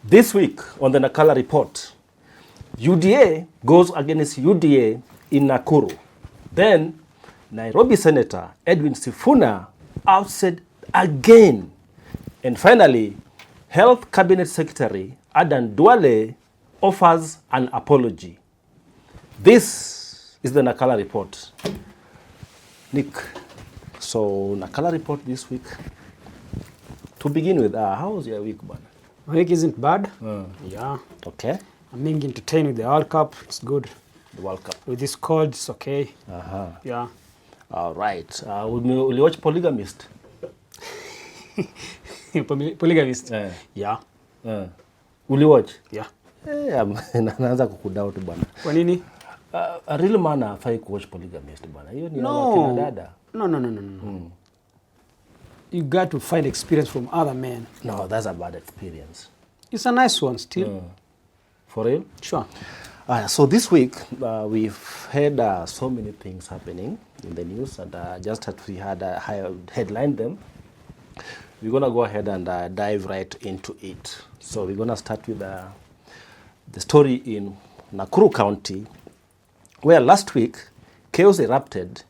This week on the Nakala report, UDA goes against UDA in Nakuru. Then Nairobi Senator Edwin Sifuna ousted again. And finally, Health Cabinet Secretary Duale offers an apology. This is the Nakala report. Nick, so Nakala report this week. To begin with, how was your week, man? My week isn't bad. Yeah. Okay. I'm being entertained with the World Cup. It's good. The World Cup. With this cold, it's okay. Yeah. All right. Will you watch Polygamist? Polygamist? Yeah. Will you watch? Yeah. Naanza kukudoubt bwana. Kwa nini? A real man hafai kuwatch Polygamist bwana. Hiyo ni wakina dada. No. You got to find experience from other men. No, that's a bad experience. It's a nice one still. For real? Sure. So this week, we've had so many things happening in the news, and just as we had headlined them, we're going to go ahead and dive right into it. So we're going to start with the story in Nakuru County, where last week, chaos erupted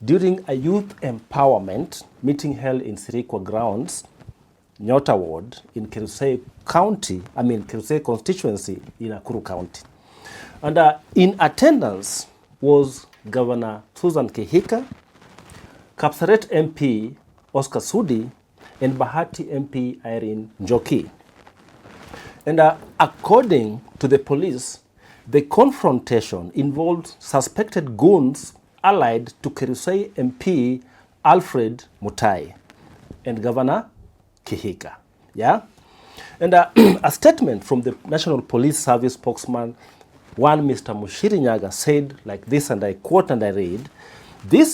during a youth empowerment meeting held in Sirikwa grounds, Nyota Ward, in Kirusei constituency in Nakuru County. And in attendance was Governor Susan Kihika, Kapsaret MP Oscar Sudi, and Bahati MP Irene Njoki. And according to the police, the confrontation involved suspected goons allied to Kirusei MP Alfred Mutai and Governor Kihika. Yeah? And a statement from the National Police Service spokesman, one Mr. Mushiri Nyaga, said like this, and I quote and I read, the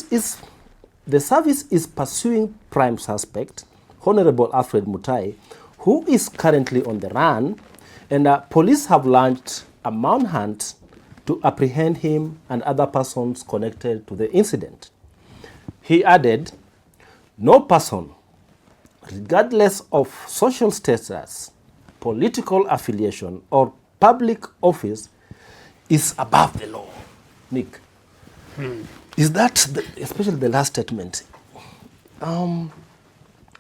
service is pursuing prime suspect, Honorable Alfred Mutai, who is currently on the run, and police have launched a manhunt to apprehend him and other persons connected to the incident. He added, no person, regardless of social status, political affiliation, or public office, is above the law. Nick, is that, especially the last statement,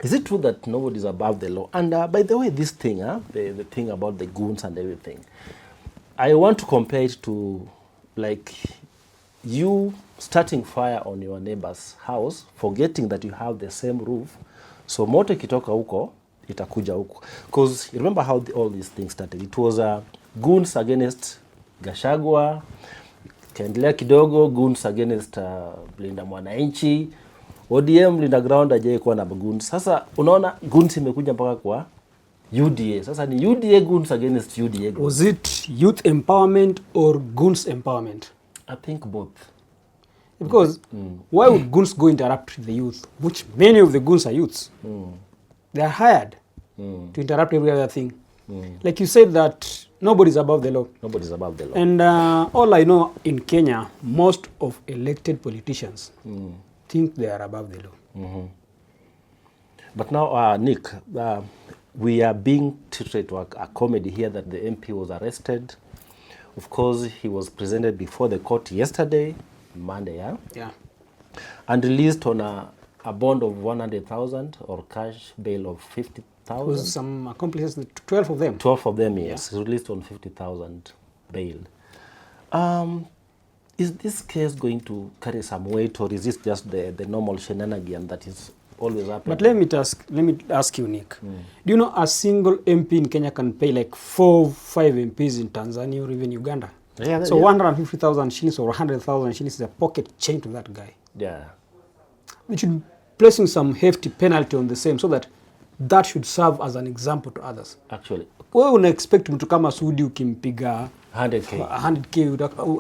is it true that nobody is above the law? And by the way, this thing, the thing about the goons and everything, I want to compare it to like you starting fire on your neighbor's house, forgetting that you have the same roof. So moto ikitoka huko, itakuja huko. Because you remember how all these things started. It was goons against Gashagwa, kaendelea kidogo, goons against Linda Mwananchi, ODM Linda Ground ajaye kuwa na goons. Sasa unaona goons imekuja mpaka kwa UDA. Sasa ni UDA goons against UDA goons. Was it youth empowerment or goons empowerment? I think both. Because why would goons go interrupt the youth, which many of the goons are youths? They are hired to interrupt every other thing. Like you said that nobody's above the law. Nobody's above the law. And all I know in Kenya, most of elected politicians think they are above the law. But now, Nick, we are being treated to a comedy here that the MP was arrested. Of course, he was presented before the court yesterday, Monday, Yeah. and released on a bond of 100,000 or cash bail of 50,000. Some accomplices, 12 of them. 12 of them, yes, released on 50,000 bail. Is this case going to carry some weight, or is this just the normal shenanigan that is always happening? But let me ask you, Nick. Do you know a single MP in Kenya can pay like 4-5 MPs in Tanzania or even Uganda? Yeah, so 150,000 shillings or 100,000 shillings is a pocket change to that guy. Yeah. We should be placing some hefty penalty on the same so that should serve as an example to others. Actually. Wewe una expect mtu kama Sudi ukimpiga 100k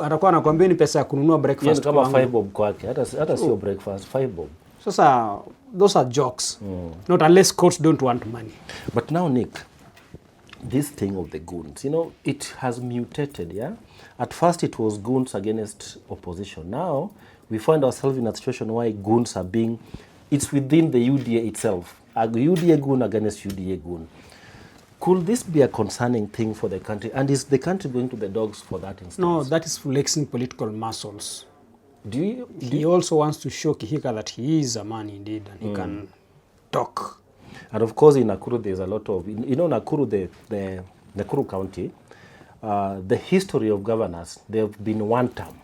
atakuwa anakuambia ni pesa ya kununua breakfast. Yes, kama 5 bob kwake, hata sio breakfast, 5 bob. Sasa those are jokes. Not unless courts don't want money. But now, Nick, this thing of the goons, it has mutated, yeah? At first it was goons against opposition. Now we find ourselves in a situation where goons are it's within the UDA itself. A UDA goon against UDA goon. Could this be a concerning thing for the country? And is the country going to the dogs for that instance? No, that is flexing political muscles. He also wants to show Kihika that he is a man indeed, and he can talk. And of course, in Nakuru, there's a lot of, Nakuru, the Nakuru County, the history of governors, they've been one term.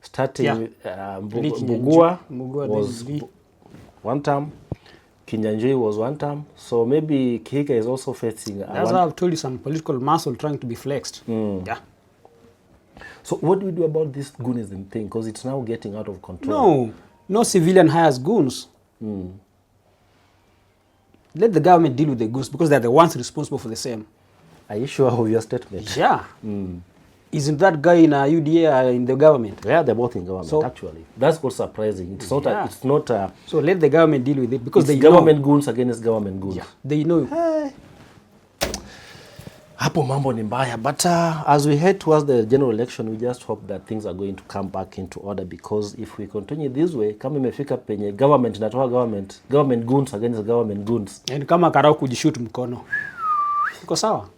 Starting, Mugua was one term, Kinyanjui was one term, so maybe Kihika is also facing... That's why I've told you, some political muscle trying to be flexed. Yeah. So what do we do about this goonism thing? Because it's now getting out of control. No civilian hires goons. Let the government deal with the goons because they're the ones responsible for the same. Are you sure of your statement? Yeah. Isn't that guy in UDA in the government? Yeah, they're both in government, actually. That's what's surprising. It's not a... So let the government deal with it because they government goons against government goons. Yeah, they know. Hey. Hapo mambo ni mbaya. But as we head towards the general election, we just hope that things are going to come back into order, because if we continue this way, kama imefika penye government inatoa government goons against government goons. And kama karau kujishoot mkono. Iko sawa?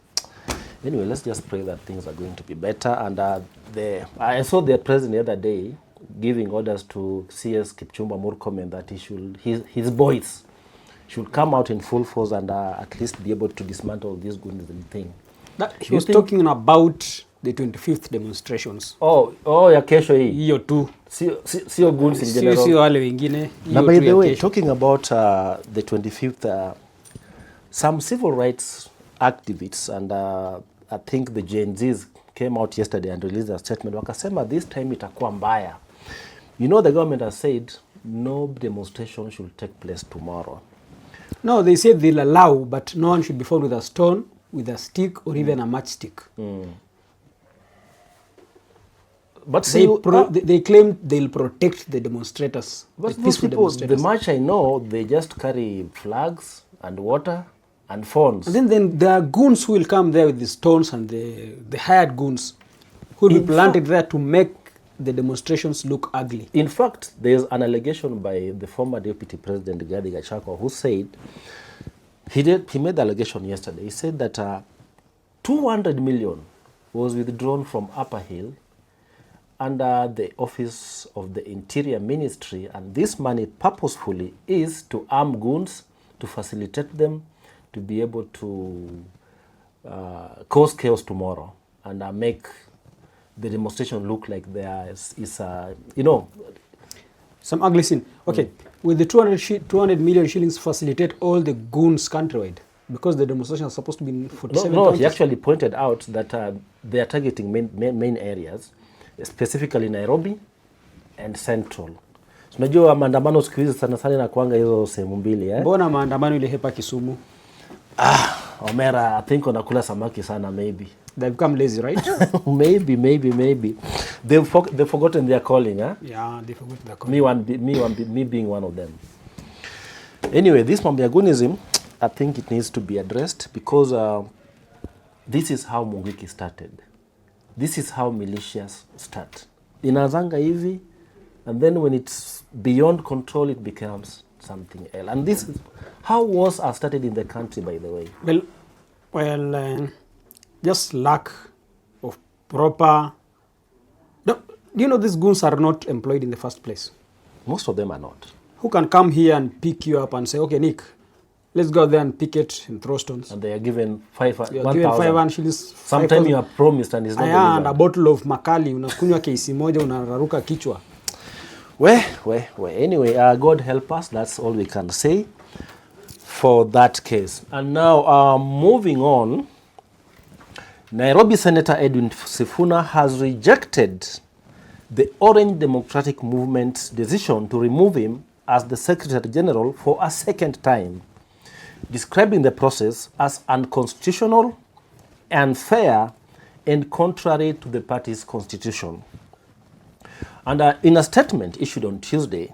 Anyway, let's just pray that things are going to be better. And I saw the president the other day giving orders to CS Kipchumba Murkomen that his boys should come out in full force and at least be able to dismantle this goonism thing. He was talking about the 25th demonstrations. Ya kesho hii. Hiyo tu. Sio goons in general. Sio wale wengine. Now, by the way, talking about the 25th, some civil rights activists and I think the Gen Zs came out yesterday and released a statement. Wakasema this time itakuwa mbaya. The government has said no demonstration should take place tomorrow. No, they said they'll allow, but no one should be found with a stone, with a stick, or even a matchstick. But they claim they'll protect the demonstrators. But the peaceful people, demonstrators. The march I know, they just carry flags and water and phones. And then there are goons who will come there with the stones, and the hired goons who will be planted there to make the demonstrations look ugly. In fact, there's an allegation by the former deputy president, Rigathi Gachagua, who said, he made the allegation yesterday, he said that 200 million was withdrawn from Upper Hill under the office of the Interior Ministry, and this money purposefully is to arm goons, to facilitate them, to be able to cause chaos tomorrow and make the demonstration look like there is some ugly scene. Okay, with the 200 million shillings facilitate all the goons countrywide, because the demonstration is supposed to be in 47 counties. He actually pointed out that they are targeting main areas, specifically Nairobi and Central. Unajua maandamano siku hizi sana sana inakuanga hizo sehemu mbili Mbona maandamano ile hepa Kisumu? Omera, I think wanakula samaki sana maybe. They've become lazy, right? maybe. They've forgotten their calling, Yeah, they forgot their calling. Me being one of them. Anyway, this Mambiagunism, I think it needs to be addressed, because this is how Mungiki started. This is how militias start. Inazanga hivi, and then when it's beyond control, it becomes something else. And this is how wars are started in the country, by the way. Well, just lack of proper... Do you know these goons are not employed in the first place? Most of them are not. Who can come here and pick you up and say, okay, Nick, let's go there and picket and throw stones? And they are given 1,000 shillings. Sometimes you are promised and it's not delivered. And a bottle of makali, unakunywa kesi moja, unararuka kichwa. Anyway, God help us. That's all we can say for that case. And now, moving on, Nairobi Senator Edwin Sifuna has rejected the Orange Democratic Movement's decision to remove him as the Secretary General for a second time, describing the process as unconstitutional, unfair, and contrary to the party's constitution. And in a statement issued on Tuesday,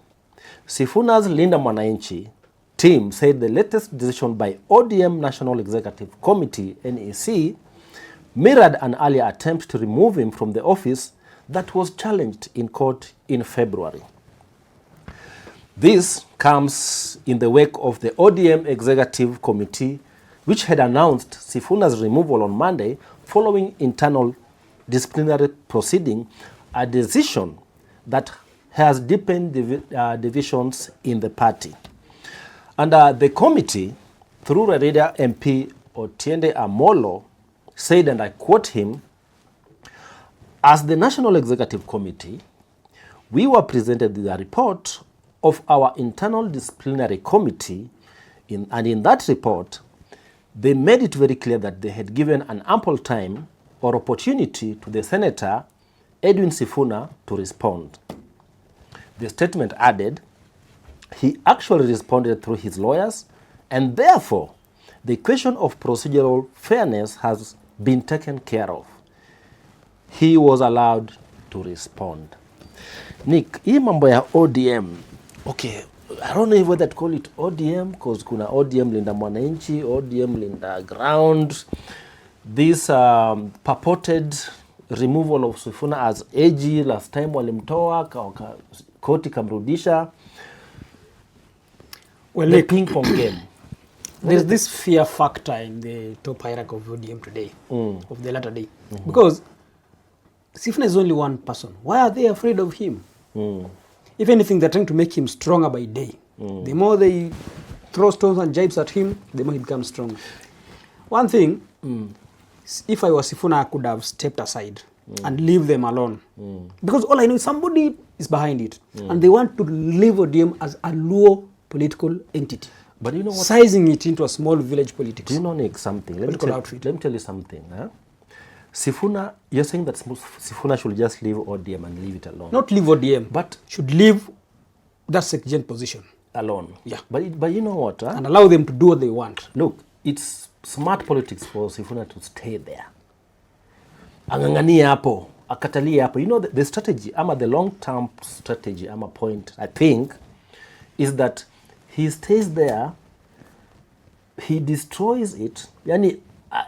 Sifuna's Linda Mwananchi team said the latest decision by ODM National Executive Committee, NEC, mirrored an earlier attempt to remove him from the office that was challenged in court in February. This comes in the wake of the ODM Executive Committee which had announced Sifuna's removal on Monday following internal disciplinary proceeding, a decision that has deepened divisions in the party. And the committee, through Rarieda MP Otiende Amolo, said, and I quote him, "As the National Executive Committee, we were presented with a report of our internal disciplinary committee, and in that report, they made it very clear that they had given an ample time or opportunity to the Senator, Edwin Sifuna, to respond." The statement added, "He actually responded through his lawyers, and therefore, the question of procedural fairness has been taken care of. He was allowed to respond." Nick, hii mambo ya ODM, okay, I don't know whether to call it ODM, because kuna ODM linda mwananchi, ODM linda ground. This purported removal of Sifuna as AG, last time walimtoa, koti kamrudisha. Well, the ping pong game. There's this fear factor in the top hierarchy of ODM today, of the latter day. Because Sifuna is only one person. Why are they afraid of him? If anything, they're trying to make him stronger by day. The more they throw stones and jibes at him, the more he becomes stronger. One thing, if I was Sifuna, I could have stepped aside and leave them alone. Because all I know is somebody is behind it. And they want to leave ODM as a low political entity. But you know what? Sizing it into a small village politics. Do you know, Nick, something? Let me tell you something. Huh? Sifuna, you're saying that Sifuna should just leave ODM and leave it alone. Not leave ODM, but should leave that second position. Alone. Yeah. But you know what? Huh? And allow them to do what they want. Look, it's smart politics for Sifuna to stay there. Anganganie hapo, akatalie hapo. You know, the strategy, the long-term strategy, point, I think, is that he stays there, he destroys it. Yani,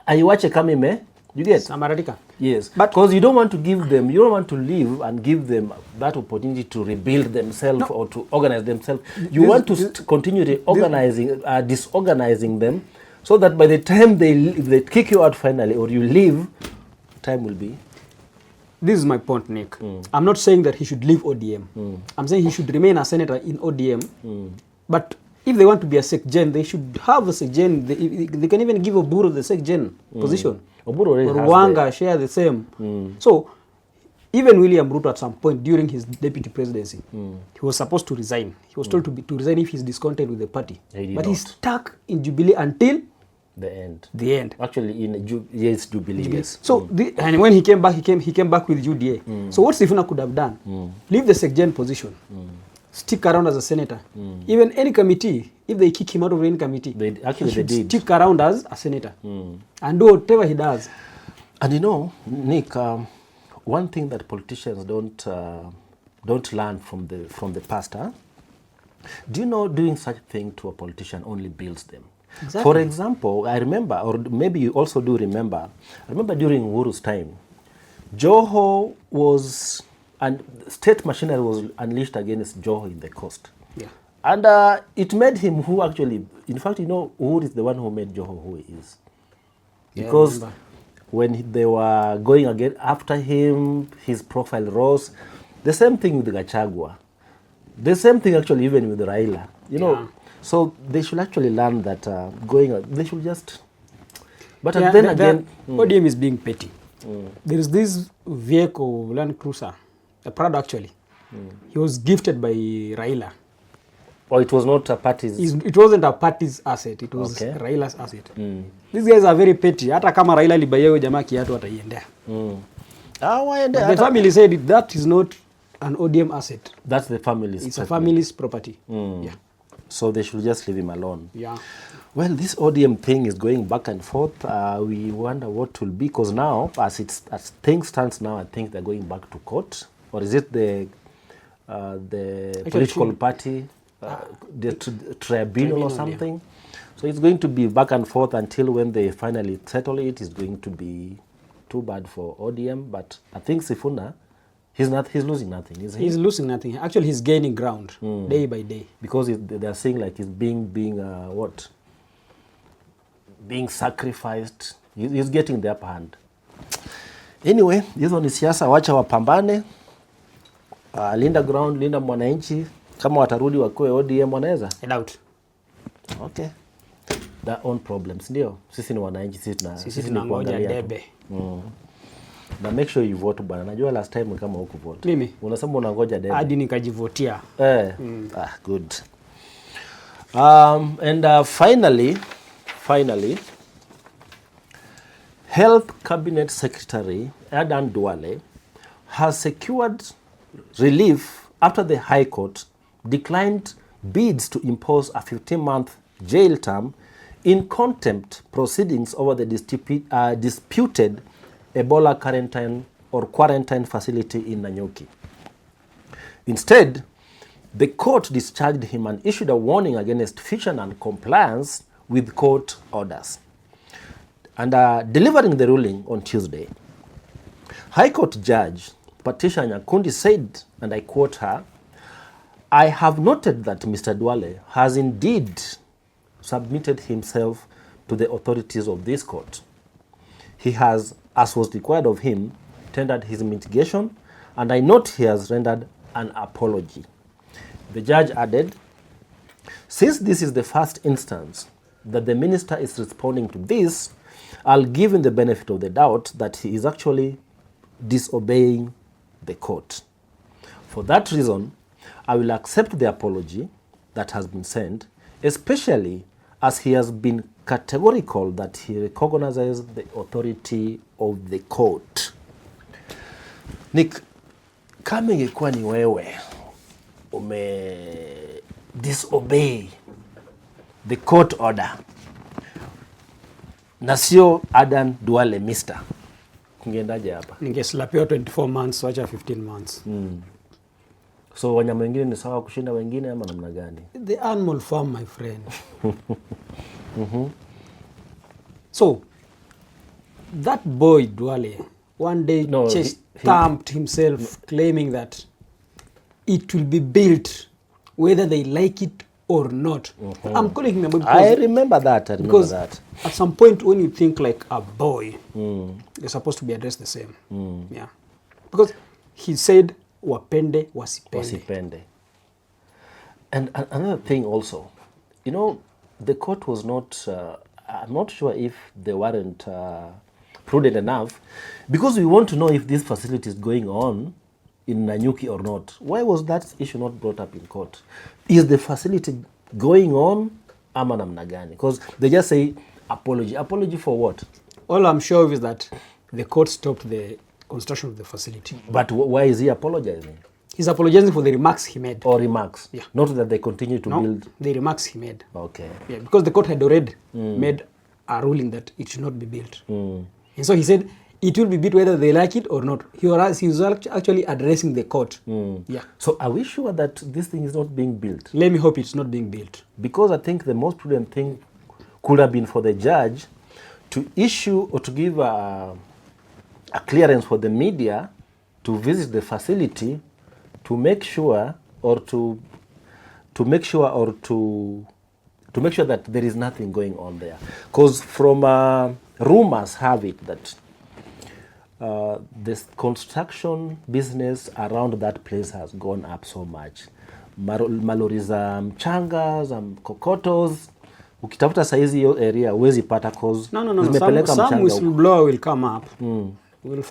aiwache kama ime, you get? Samaradika. Yes, but because you don't want to give them, you don't want to leave and give them that opportunity to rebuild themselves or to organize themselves. You want to continue disorganizing them, so that by the time if they kick you out finally or you leave, time will be. This is my point, Nick. I'm not saying that he should leave ODM. I'm saying he should remain a senator in ODM. But if they want to be a SecGen, they should have a SecGen. They can even give Oburu the SecGen position. Oburu or Rwanga share the same. So even William Ruto at some point during his deputy presidency, he was supposed to resign. He was told to resign if he's discontent with the party. But he's stuck in Jubilee until the end. Actually, yes, Jubilee. Yes. So and when he came back, he came back with UDA. So what Sifuna could have done? Leave the SecGen position. Stick around as a senator. Even any committee, if they kick him out of any committee, they did. Stick around as a senator and do whatever he does. And you know, Nick, one thing that politicians don't learn from the past, huh? Do you know doing such a thing to a politician only builds them? Exactly. For example, I remember, or maybe you also do remember, during Uhuru's time, Joho was, and state machinery was unleashed against Joho in the coast. Yeah. And it made him who actually, in fact, you know, Uhuru is the one who made Joho who he is. Because when they were going again after him, his profile rose. The same thing with Gachagua. The same thing actually even with Raila. You know, so they should actually learn that they should just... But then again... ODM is being petty. There is this vehicle, Land Cruiser, a Prado actually. He was gifted by Raila. Or it was not a party's... It wasn't a party's asset. It was Raila's asset. These guys are very petty. Hata kama Raila libayewe jamaa kiatu ataiendea. The family said that is not an ODM asset. That's the family's It's a family's property. Yeah. So they should just leave him alone. Yeah. Well, this ODM thing is going back and forth. We wonder what will be, because now, as things stands now, I think they're going back to court. Or is it the political party, the tribunal or something? Yeah. So it's going to be back and forth until when they finally settle it. It's going to be too bad for ODM. But I think Sifuna, he's losing nothing, is he? He's losing nothing. Actually, he's gaining ground day by day. Because they're saying like he's being what? being sacrificed. He's getting the upper hand. Anyway, hizo ni siasa, wacha wapambane. Linda ground, linda mwananchi. Kama watarudi wakuwe ODM wanaweza? I doubt. Okay. Their own problems, ndio. Sisi ni wananchi, sisi tunangoja debe. Na make sure you vote bwana. Najua last time kama huku vote. Mimi? Unasema unangoja debe. Hadi nikajivotia. Good. And finally, Health Cabinet Secretary Adan Duale has secured relief after the High Court declined bids to impose a 15-month jail term in contempt proceedings over the disputed Ebola quarantine facility in Nanyuki. Instead, the court discharged him and issued a warning against future non-compliance with court orders. And delivering the ruling on Tuesday, High Court Judge Patricia Nyakundi said, and I quote her, "I have noted that Mr. Duale has indeed submitted himself to the authorities of this court. He has, as was required of him, tendered his mitigation, and I note he has rendered an apology." The judge added, "Since this is the first instance that the minister is responding to this, I'll give him the benefit of the doubt that he is actually disobeying the court. For that reason, I will accept the apology that has been sent, especially as he has been categorical that he recognizes the authority of the court." Nick, kama ingekuwa ni wewe disobey the court order na sio Adan Duale mister, kungendaje hapa? Ningeslapiwa 24 months, wacha 15 months. So wanyama wengine ni sawa kushinda wengine ama namna gani? The animal farm, my friend. So that boy Duale one day stamped himself claiming that it will be built whether they like it or not. I'm calling him a boy because I remember that. At some point when you think like a boy, you're supposed to be addressed the same. Yeah. Because he said wapende wasipende. And another thing also, you know, the court was not, I'm not sure if they weren't prudent enough, because we want to know if this facility is going on in Nanyuki or not. Why was that issue not brought up in court? Is the facility going on ama namna gani? Because they just say apology. Apology for what? All I'm sure of is that the court stopped the construction of the facility. But why is he apologizing? He's apologizing for the remarks he made. Or remarks? Yeah. Not that they continue to build? The remarks he made. Okay. Yeah, because the court had already made a ruling that it should not be built. And so he said it will be built whether they like it or not. He was actually addressing the court. Yeah. So are we sure that this thing is not being built? Let me hope it's not being built. Because I think the most prudent thing could have been for the judge to issue or to give a clearance for the media to visit the facility to make sure to make sure that there is nothing going on there. Because from rumors have it that this construction business around that place has gone up so much. Malori za mchanga, za kokotos, ukitafuta saizi hiyo area huwezi pata cause zimepeleka mchanga. Some whistleblower will come up. We'll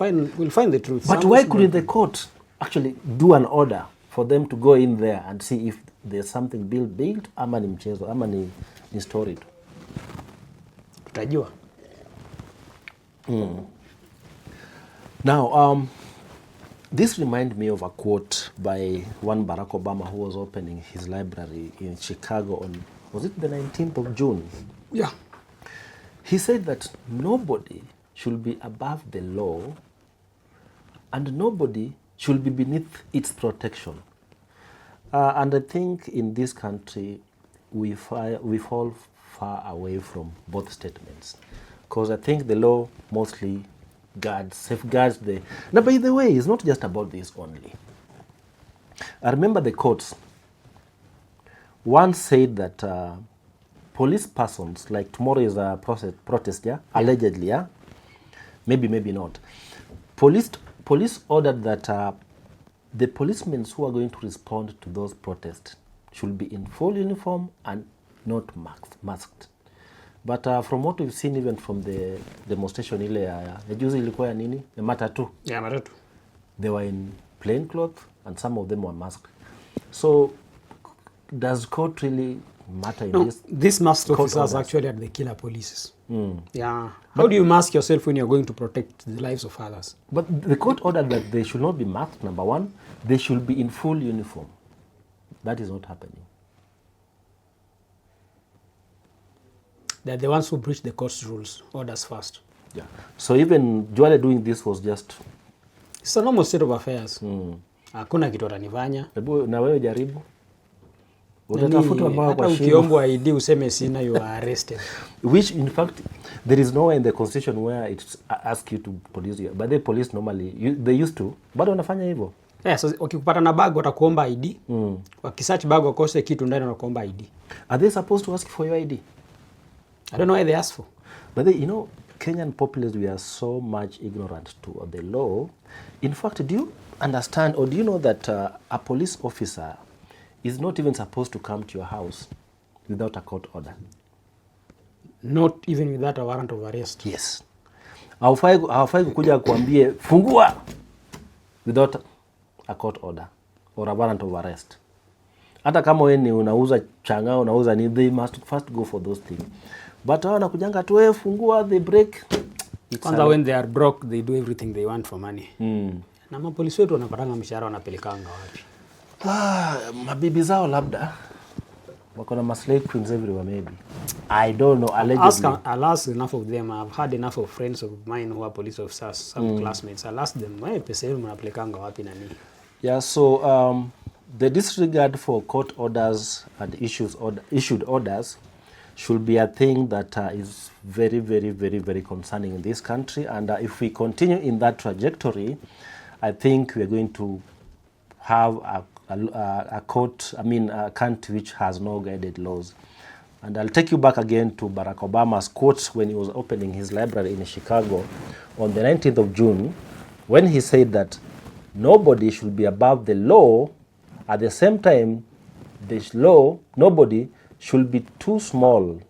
find the truth. But why couldn't the court actually do an order for them to go in there and see if there's something built ama ni mchezo ama ni story tu? Tutajua. Now, this reminds me of a quote by one Barack Obama who was opening his library in Chicago on, was it the 19th of June? Yeah. He said that nobody should be above the law and nobody should be beneath its protection. And I think in this country, we fall far away from both statements. Because I think the law mostly safeguards the... Now, by the way, it's not just about this only. I remember the courts once said that police persons, like tomorrow is a protest, yeah? Allegedly, yeah? Maybe not. Police ordered that the policemen who are going to respond to those protests should be in full uniform and not masked. But from what we've seen, even from the demonstration ile ya juzi ilikuwa ya nini? The matatu. Yeah, matatu. They were in plain clothes and some of them were masked. So does court really matter in this? These masked officers actually are the killer police. Yeah. How do you mask yourself when you're going to protect the lives of others? But the court ordered that they should not be masked, number one. They should be in full uniform. That is not happening. They're the ones who breach the court's rules, orders first. Yeah. So even Duale doing this was just... It's a normal state of affairs. Hakuna kitu atanifanya. Hebu na wewe jaribu. Utatafutwa mbao kwa shingo. Ukiombwa ID useme sina, you are arrested. Which in fact there is nowhere in the constitution where it asks you to police you. But the police normally they used to. Bado wanafanya hivyo. Yeah, so ukipata na bag watakuomba ID. Wakisearch bag wakose kitu ndani wanakuomba ID. Are they supposed to ask for your ID? I don't know why they ask for. But they, you know, Kenyan populace, we are so much ignorant to the law. In fact, do you understand or do you know that a police officer is not even supposed to come to your house without a court order? Not even without a warrant of arrest? Yes. Hawafai kukuja kuambie fungua without a court order or a warrant of arrest. Hata kama wewe ni unauza changa, unauza ni, they must first go for those things. But wanakujanga tu wewe fungua, they break. Kwanza when they are broke, they do everything they want for money. Na mapolisi wetu wanapatanga mshahara wanapelekanga wapi? Mabibi zao labda. Wako na maslave queens everywhere maybe. I don't know, allegedly. I'll ask enough of them. I've had enough of friends of mine who are police officers, some classmates. I'll ask them, why pesa yenu mnapelekanga wapi na nini? Yeah, so the disregard for court orders and issued orders should be a thing that is very, very, very, very concerning in this country. And if we continue in that trajectory, I think we are going to have a country which has no guided laws. And I'll take you back again to Barack Obama's quote when he was opening his library in Chicago on the 19th of June, when he said that nobody should be above the law. At the same time, nobody should be too small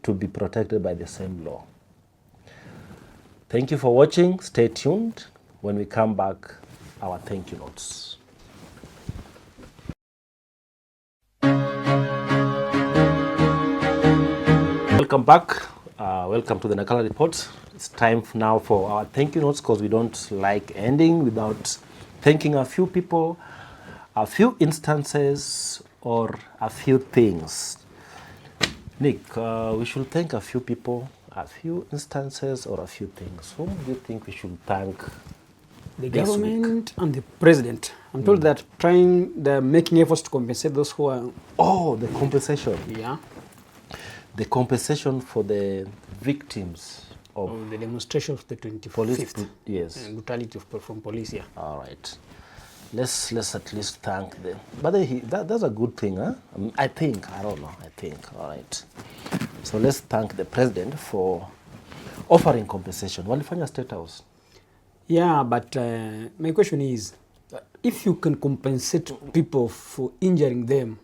to be protected by the same law. Thank you for watching. Stay tuned. When we come back, our thank you notes. Welcome back. Welcome to the Nakala Report. It's time now for our thank you notes because we don't like ending without thanking a few people, a few instances, or a few things. Nick, we should thank a few people, a few instances, or a few things. Whom do you think we should thank? The government and the president. I'm told that they're making efforts to compensate those who are... Oh, the compensation. Yeah. The compensation for the victims of the demonstration of the 25th. Police, yes. Brutality from police, yeah. All right. Let's at least thank them. But that's a good thing, huh? I think. All right. So let's thank the president for offering compensation. Walifanya State House. Yeah, but my question is, if you can compensate people for injuring them,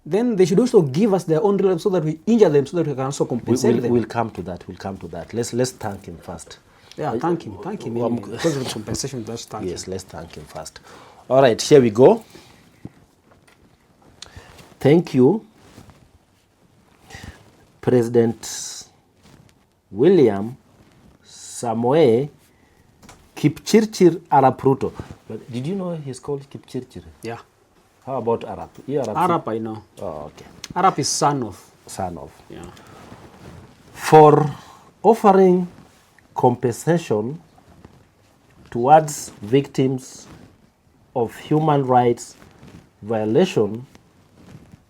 then they should also give us their own relief so that we injure them so that we can also compensate them. We'll come to that. Let's thank him first. Yeah, thank him. Because of the compensation, let's thank him. Yes, let's thank him first. All right, here we go. Thank you, President William Samoei Kipchirchir Arap Ruto. But did you know he's called Kipchirchir? Yeah. How about Arap? Arap, I know. Oh, okay. Arap is son of. Yeah. Yeah. For offering compensation towards victims of human rights violation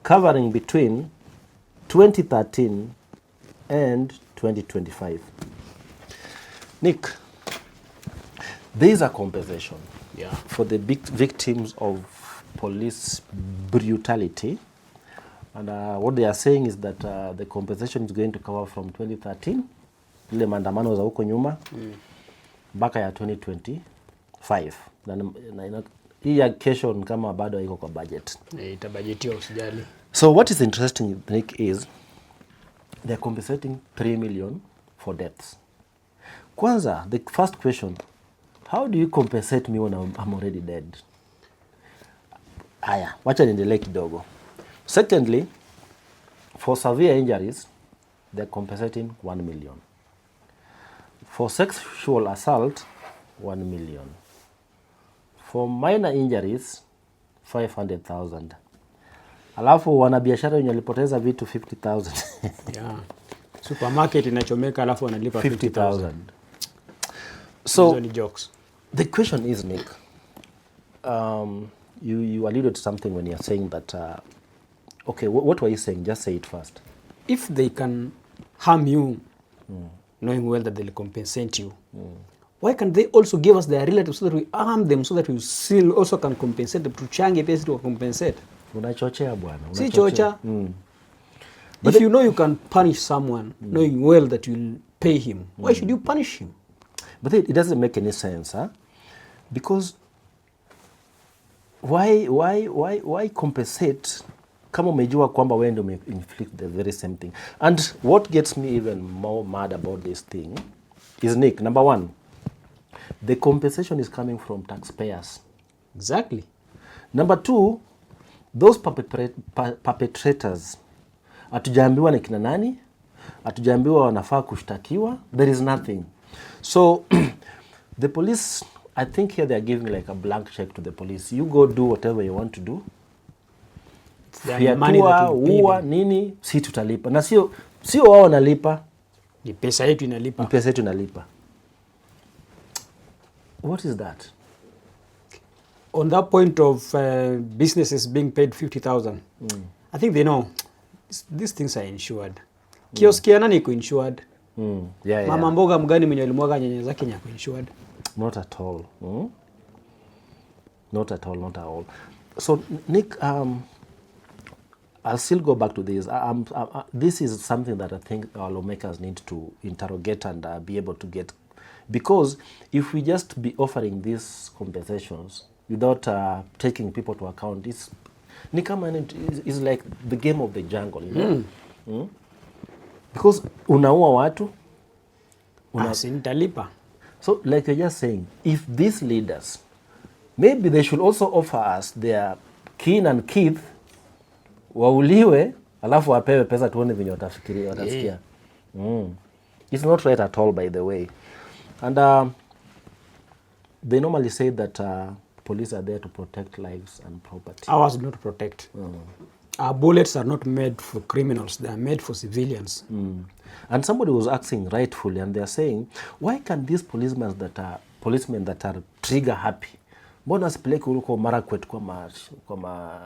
covering between 2013 and 2025. Nick, there is a compensation for the victims of police brutality And what they are saying is that the compensation is going to cover from 2013, ile maandamano za huko nyuma, mpaka ya 2025. Hii ya kesho ni kama bado iko kwa budget. Itabudgetiwa usijali. So what is interesting, Nick, is they're compensating 3 million for deaths. Kwanza, the first question, how do you compensate me when I'm already dead? Aya, wacha niendelee kidogo. Secondly, for severe injuries, they're compensating 1 million. For sexual assault, 1 million. For minor injuries, 500,000. Alafu wanabiashara wenye walipoteza vitu 50,000. Yeah. Supermarket inachomeka alafu wanalipa 50,000. So jokes. The question is, Nick, you alluded to something when you're saying that, okay, what were you saying? Just say it first. If they can harm you, knowing well that they'll compensate you, why can't they also give us their relatives so that we arm them so that we still also can compensate them, tuchange pesa to compensate? Unachochea bwana. Si chocha. If you know you can punish someone, knowing well that you'll pay him, why should you punish him? But it doesn't make any sense, huh? Because why compensate kama umejua kwamba wewe ndio inflict the very same thing? And what gets me even more mad about this thing is, Nick, number one, the compensation is coming from taxpayers. Exactly. Number two, those perpetrators, hatujaambiwa ni kina nani, hatujaambiwa wanafaa kushtakiwa, there is nothing. So the police, I think here they are giving like a blank check to the police. You go do whatever you want to do. Fiatua, uwa, nini, si tutalipa. Na sio wao wanalipa. Ni pesa yetu inalipa. Ni pesa yetu inalipa. What is that? On that point of businesses being paid 50,000, I think they know these things are insured. Kioski ya nani iko insured? Yeah. Mama mboga mgani mwenye alimwaga nyanya zake ni insured? Not at all. Not at all. So, Nick, I'll still go back to this. This is something that I think our lawmakers need to interrogate and be able to get. Because if we just be offering these compensations without taking people to account, it's like the game of the jungle, you know? Because unaua watu, nitalipa. So like you're just saying, if these leaders, maybe they should also offer us their kin and kith, wauliwe, alafu wapewe pesa tuone venye watasikia. It's not right at all, by the way. And they normally say that police are there to protect lives and property. Ours do not protect. Our bullets are not made for criminals. They are made for civilians. And somebody was asking rightfully, and they are saying, why can these policemen that are trigger happy, mbona asipeleke huko Marakwet kwa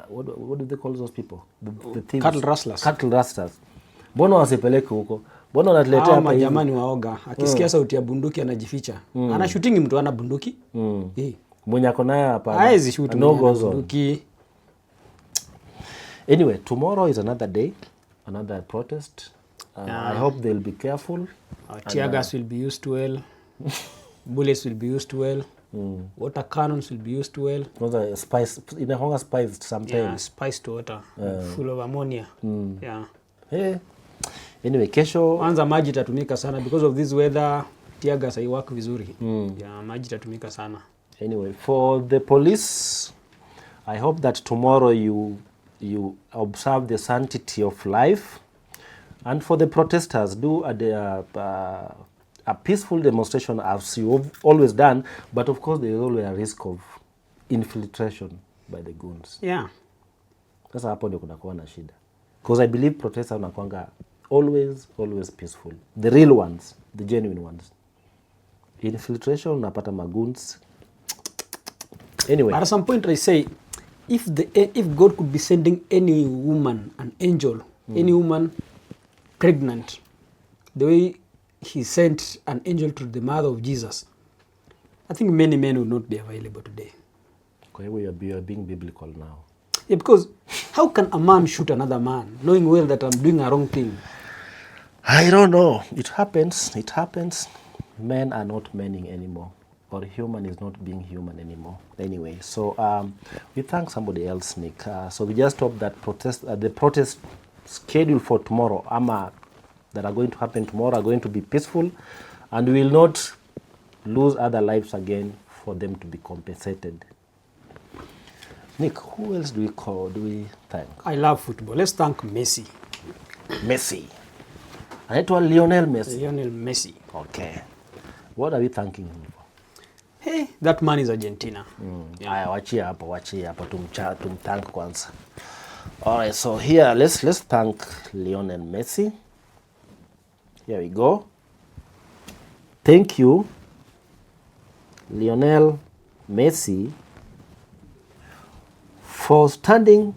what do they call those people? The thieves. Cattle rustlers. Mbona wasipeleke huko? Mbona wanatuletea hapa hivi? Jamani waoga. Akisikia sauti ya bunduki anajificha. Ana shooting mtu ana bunduki? Mwenye ako naye hapa. Haezi shoot bunduki. Anyway, tomorrow is another day, another protest. I hope they'll be careful. Tear gas will be used well. Bullets will be used well. Water cannons will be used well. Spiced sometimes. Yeah, spiced water. Full of ammonia. Yeah. Hey. Anyway, kesho kwanza maji itatumika sana because of this weather. Tear gas haiwaki vizuri. Yeah, maji itatumika sana. Anyway, for the police, I hope that tomorrow you observe the sanctity of life. And for the protesters, do a peaceful demonstration as you've always done. But of course, there is always a risk of infiltration by the goons. Yeah. Sasa hapo ndio kunakuwa na shida. Because I believe protesters wanakuanga always peaceful. The real ones, the genuine ones. Infiltration, unapata magoons. Anyway. At some point I say, if God could be sending any woman, an angel, any woman pregnant, the way he sent an angel to the mother of Jesus, I think many men would not be available today. Okay, we are being biblical now. Yeah, because how can a man shoot another man knowing well that I'm doing a wrong thing? I don't know. It happens. It happens. Men are not men anymore. Or human is not being human anymore. Anyway, so we thank somebody else, Nick. So we just hope that the protest scheduled for tomorrow, that are going to happen tomorrow, are going to be peaceful, and we will not lose other lives again for them to be compensated. Nick, who else do we thank? I love football. Let's thank Messi. Messi. Anaitwa Lionel Messi. Lionel Messi. Okay. What are we thanking him for? Hey, that man is Argentina. Yeah. Wachia hapo tumthank kwanza. All right, so here let's thank Lionel Messi. Here we go. Thank you, Lionel Messi, for standing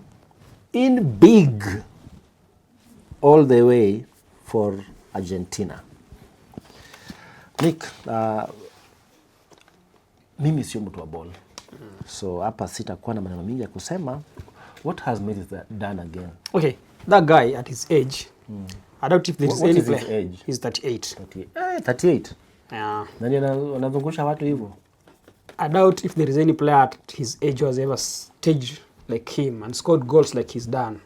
in big all the way for Argentina. Nick, mimi sio mtu wa ball. So hapa sitakuwa na maneno mingi ya kusema. What has Messi done again? Okay, that guy at his age, I doubt if there is any player. His age? He's 38. 38. Yeah. Nani anazungusha watu hivyo? I doubt if there is any player at his age who has ever staged like him and scored goals like he's done.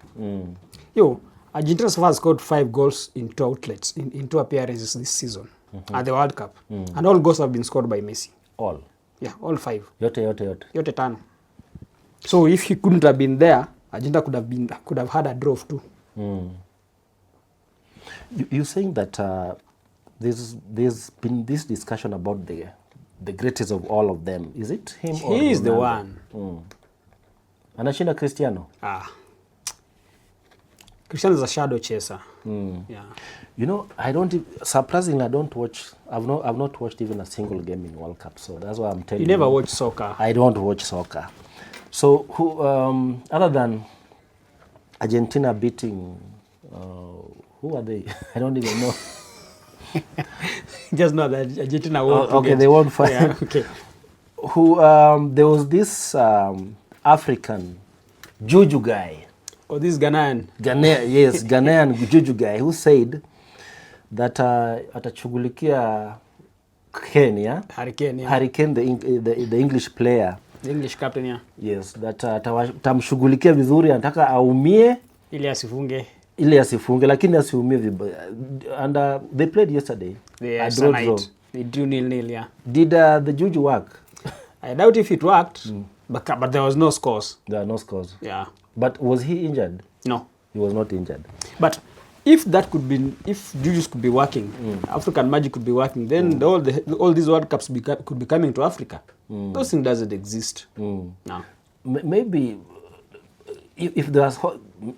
Yo, Argentina so far scored 5 goals in 2 outlets, in 2 appearances this season at the World Cup. And all goals have been scored by Messi. All? Yeah, all 5. Yote tano. So if he couldn't have been there, Argentina could have had a draw of 2. You're saying that there's been this discussion about the greatest of all of them. Is it him or He is the Ronaldo? one. Anashinda Cristiano? Cristiano is a shadow chaser. Yeah. You know, surprisingly, I've not watched even a single game in World Cup. So that's why I'm telling you. You never watch soccer. I don't watch soccer. So who, other than Argentina beating, who are they? I don't even know. Just know that Argentina won. Okay, they won 5. Yeah, okay. There was this African Juju guy. Oh, this Ghanaian. Ghanaian Juju guy who said that atashughulikia Kenya. Hurricane, yeah. Hurricane, the English player. The English captain, yeah. Yes, that atamshughulikia vizuri, anataka aumie ili asifunge. Lakini asiumie vibaya. And they played yesterday. They drew 0-0, yeah. Did the Juju work? I doubt if it worked, but there was no scores. There are no scores. Yeah. But was he injured? No. He was not injured. But if Jujus could be working, African magic could be working, then all these World Cups could be coming to Africa. Those things doesn't exist. No. Maybe if there's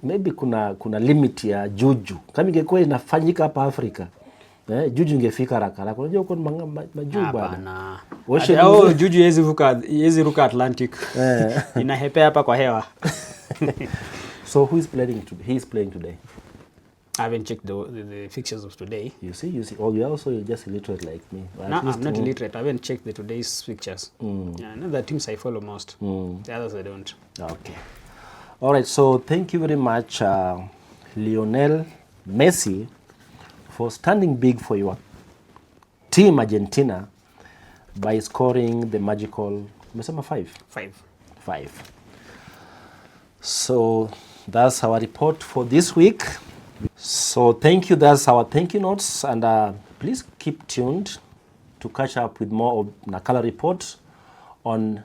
maybe kuna limit ya Juju. Kama ingekuwa inafanyika hapa Afrika, Juju ingefika haraka. Unajua uko majuu bwana. Juju yezi ruka Atlantic. Inahepea hapa kwa hewa. So who is playing today? He is playing today. I haven't checked the fixtures of today. You see. Oh, you're just illiterate like me. No, I'm not illiterate. I haven't checked today's fixtures. Yeah, I know the teams I follow most. The others I don't. Okay. All right. So thank you very much, Lionel Messi, for standing big for your team Argentina by scoring the magical 5. So that's our report for this week. So thank you. That's our thank you notes, and please keep tuned to catch up with more of Nakala reports on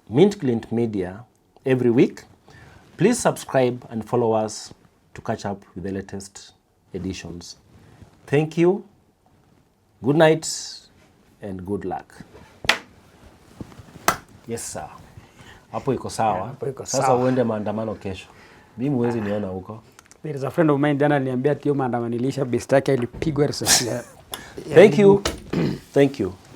Mint Glint Media every week. Please subscribe and follow us to catch up with the latest editions. Thank you. Good night and good luck. Yes sir. Hapo iko sawa. Sasa uende maandamano kesho. Mimi huwezi niona huko. There is a friend of mine jana aliniambia ati maandamano ilisha best yake ilipigwa risasi. Thank you. Thank you.